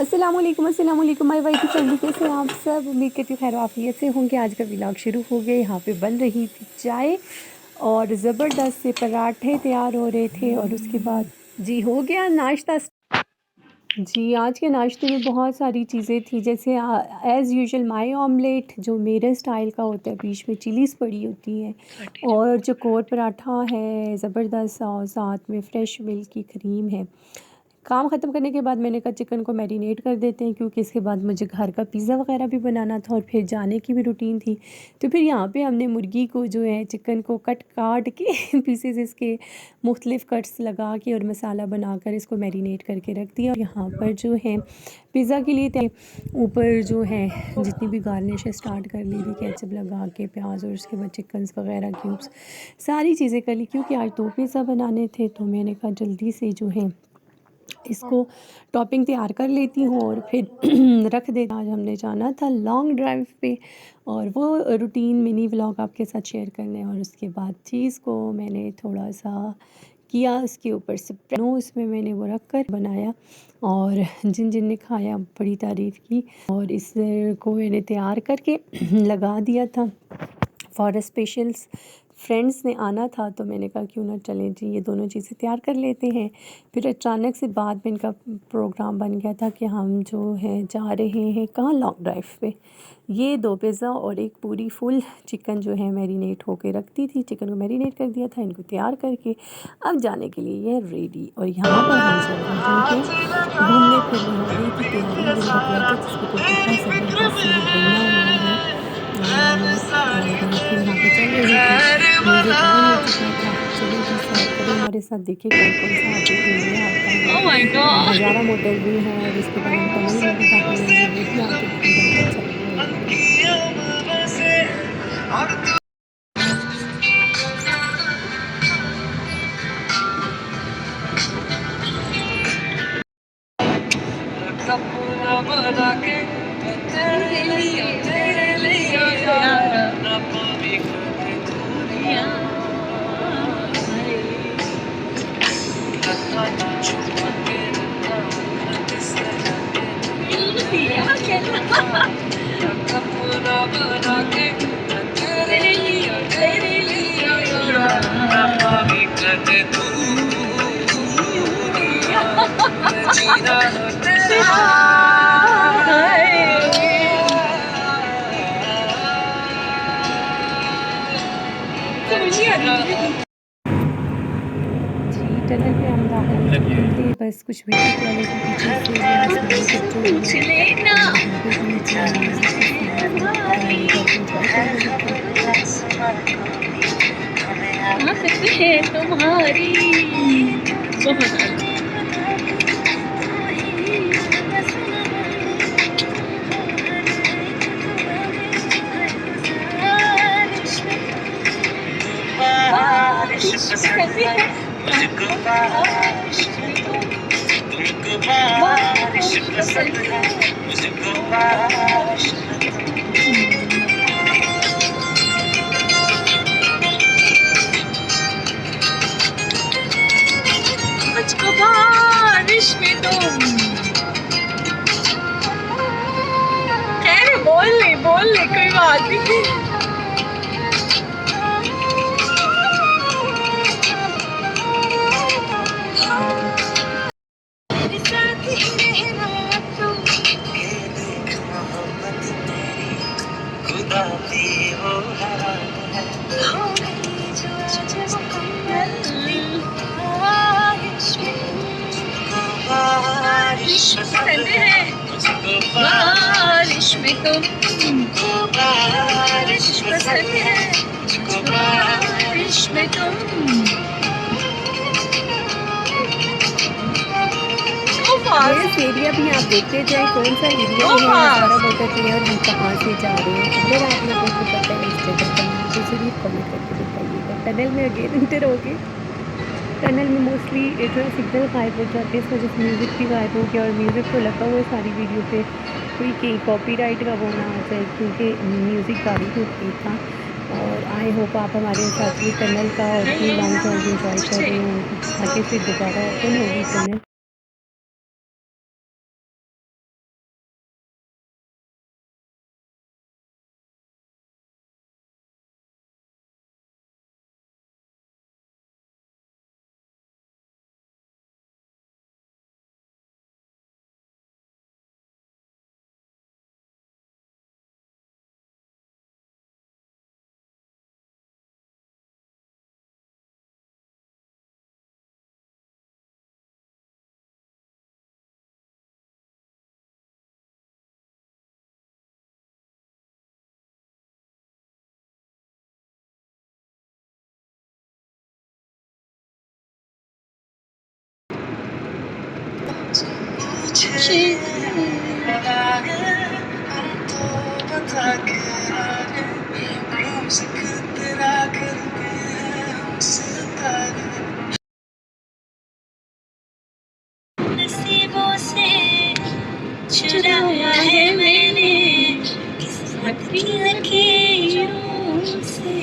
अस्सलाम वालेकुम my whitey family, कैसे हैं आप सब। उम्मीद करती हूँ खैर आफियत से होंगे। आज का व्लॉग शुरू हो गया। यहाँ पे बन रही थी चाय और ज़बरदस्त से पराठे तैयार हो रहे थे और उसके बाद जी हो गया नाश्ता। जी आज के नाश्ते में बहुत सारी चीज़ें थी, जैसे एज़ यूजुअल माय ऑमलेट जो मेरे स्टाइल का होता है, बीच में चिलीज़ पड़ी होती हैं और चकोर पराठा है ज़बरदस्त, और साथ में फ़्रेश मिल्क की क्रीम है। काम ख़त्म करने के बाद मैंने कहा चिकन को मैरिनेट कर देते हैं, क्योंकि इसके बाद मुझे घर का पिज़्ज़ा वगैरह भी बनाना था और फिर जाने की भी रूटीन थी। तो फिर यहाँ पे हमने मुर्गी को जो है चिकन को काट के पीसेस इसके मुख्तलिफ़ कट्स लगा के और मसाला बनाकर इसको मैरिनेट करके रख दिया। और यहाँ पर जो है पिज़्ज़ा के लिए ऊपर जो है जितनी भी गार्निश है स्टार्ट कर ली थी, केचप लगा के प्याज और उसके बाद चिकन्स वगैरह क्यूब्स सारी चीज़ें कर ली, क्योंकि आज 2 पिज़्ज़ा बनाने थे। तो मैंने कहा जल्दी से जो है इसको टॉपिंग तैयार कर लेती हूँ और फिर रख देती। आज हमने जाना था लॉन्ग ड्राइव पे और वो रूटीन मिनी व्लॉग आपके साथ शेयर करने। और उसके बाद चीज़ को मैंने थोड़ा सा किया, उसके ऊपर स्प्रेनो उसमें मैंने वो रख कर बनाया और जिन जिन ने खाया बड़ी तारीफ़ की। और इसको मैंने तैयार करके लगा दिया था फॉर स्पेशल्स। फ्रेंड्स ने आना था तो मैंने कहा क्यों ना चलें जी, ये दोनों चीज़ें तैयार कर लेते हैं। फिर अचानक से बाद में इनका प्रोग्राम बन गया था कि हम जो है जा रहे हैं कहाँ, लॉन्ग ड्राइव पे। ये 2 पिज़्ज़ा और एक पूरी फुल चिकन जो है मैरिनेट होके रखती थी, चिकन को मैरिनेट कर दिया था, इनको तैयार करके अब जाने के लिए ये रेडी। और यहाँ पर हम चल रहे हैं घूमने फिरने, हो गई थी तैयारी। ये मेरा ब्लॉगर जिसके ऊपर बहुत ज़बरदस्त से बना हुआ है और फिर यहाँ पे चल रहे थे, म्यूज़िक ऑन हो चुका था। चलिए जी सैर करें हमारे साथ, देखिए कौन कौन सा आगे घूमने आता है। हज़ारा मोटरवे है और उसके बाद हम टनल में भी दाखिल होंगे, वो भी आगे घूमेंगे। चलिए ओके। जी टनल में हम दाखिल थे, बस कुछ म्यूज़िक वाले के पीछे से आसमानी पिक्चर जो है वहाँ पे भी जो म्यूज़िक के साथ काफ़ी इंजॉय कर रहे थे। तुम्हारी बहुत मुझको बारिश तुमको बारिश पसंद है, मुझको बारिश मुझको बारिश में तुम। खैर बोल ले कोई बात नहीं। बारिश में तुम बारिश पसंद है, बारिश में तुम। इस एरिया भी आप देखते जाए कौन सा एरिया है हज़ारा मोटरवे और हम कहाँ से जा रहे हैं। अगर आप लोगों को पता है इस जगह का नाम तो ज़रूर कमेंट करके बताइएगा। टनल में अगेन इंटर हो गए। टनल में मोस्टली थोड़ा सिग्नल गायब हो जाते हैं, इस वजह से म्यूज़िक भी गायब हो गया। और म्यूज़िक तो लगा हुआ है सारी वीडियो पे, कोई कहीं कॉपीराइट का वो ना आ जाए, क्योंकि म्यूज़िक गाड़ी होती था। और आई होप आप हमारे साथ ये टनल का और भी लॉन्ग ड्राइव इंजॉय कर रहे होंगे। आगे फिर दोबारा ओपन होगी टनल। हम तो बता के आगे म्यूजिक तेरा करके हम सितारे नसीबों से चुराया है मैंने किस्मत की लकीरों से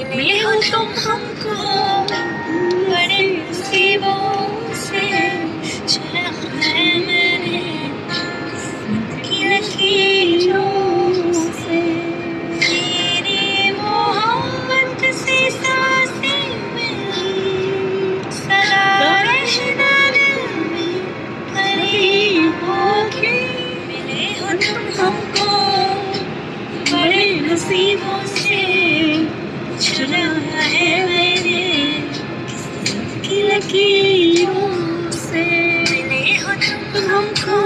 मिले हो तुम हमको बड़े नसीबों से चुराया है मैंने किस्मत की लकीरों से तेरी मोहब्बत से सांसें मिली सदा रहना दिल में भरी होके मिले हो तुम हमको बड़े नसीबों से चुराया है मैंने किस्मत की लकीरों से मिले हो तुम हमको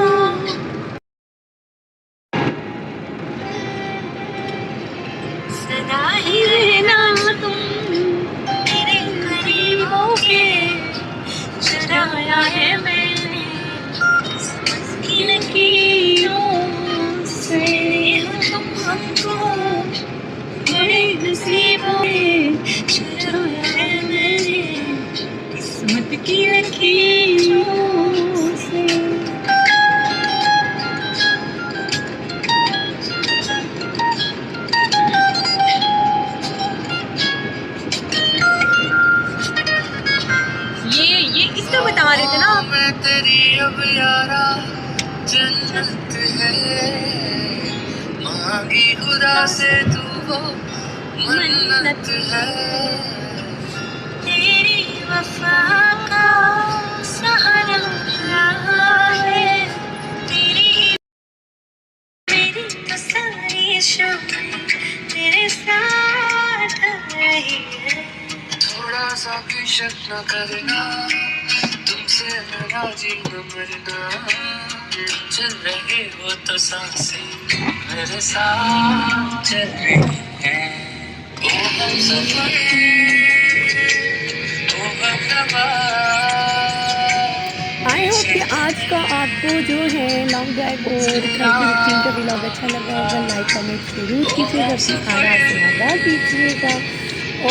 सदा ही रहना तुम मेरे करीब होके चुराया है मैंने किस्मत की लकीरों से मिले हो तुम हमको बड़े नसीबों में चुराया है मैंने किस्मत की लकीरों से ये किसको बता रहे थे ना मैं तेरी अब यारा जन्नत है मांगी खुदा से तू वो मन्नत है तेरी वफा का सहारा मिला है तेरी मेरी तो सारी शामें तेरे साथ रही है थोड़ा सा भी शक न करना तुमसे नाराजी न मरना चल रहे हो तो सांसें मेरे साथ चल रही है ओ हम सफर ओ हम नवा आई होप कि आज का आपको जो है लॉन्ग ड्राइव और घर की रूटीन का व्लॉग अच्छा लगा होगा। लाइक कमेंट जरूर कीजिएगा, अपनी आरा से आगाह कीजिएगा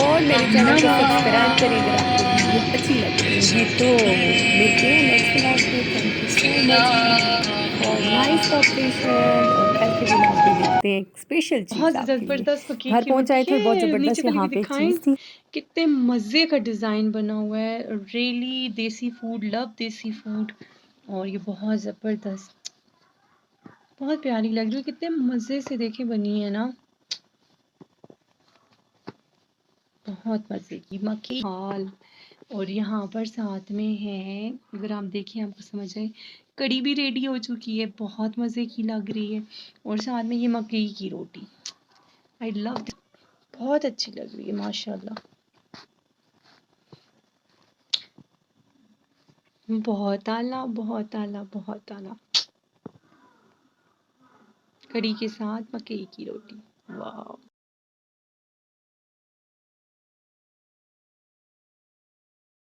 और मेरे चैनल को सब्सक्राइब करिए अगर आपको वीडियो अच्छी लग रही है। तो मिलते हैं नेक्स्ट व्लॉग में। थैंक यू सो मच और नाइस कॉपरेशन। और कल के व्लॉग में देखते हैं एक स्पेशल चीज़ बहुत आपके लिए। ज़बरदस्त मकीन घर की पहुंच आए थे, बहुत नीचे ज़बरदस्त खुली यहाँ हुई पे दिखाएं चीज़ थी। कितने मज़े का डिज़ाइन बना हुआ है। रियली देसी फूड, लव देसी फूड। और ये बहुत ज़बरदस्त, बहुत प्यारी लग रही है, कितने मज़े से देखे बनी है ना, बहुत मज़े की मक्खी हाल। और यहाँ पर साथ में है, अगर आप देखें आपको समझ आए, कड़ी भी रेडी हो चुकी है, बहुत मज़े की लग रही है। और साथ में ये मकई की रोटी, आई लव, बहुत अच्छी लग रही है माशाल्लाह। बहुत आला, बहुत आला, बहुत आला। कड़ी के साथ मकई की रोटी, वाह।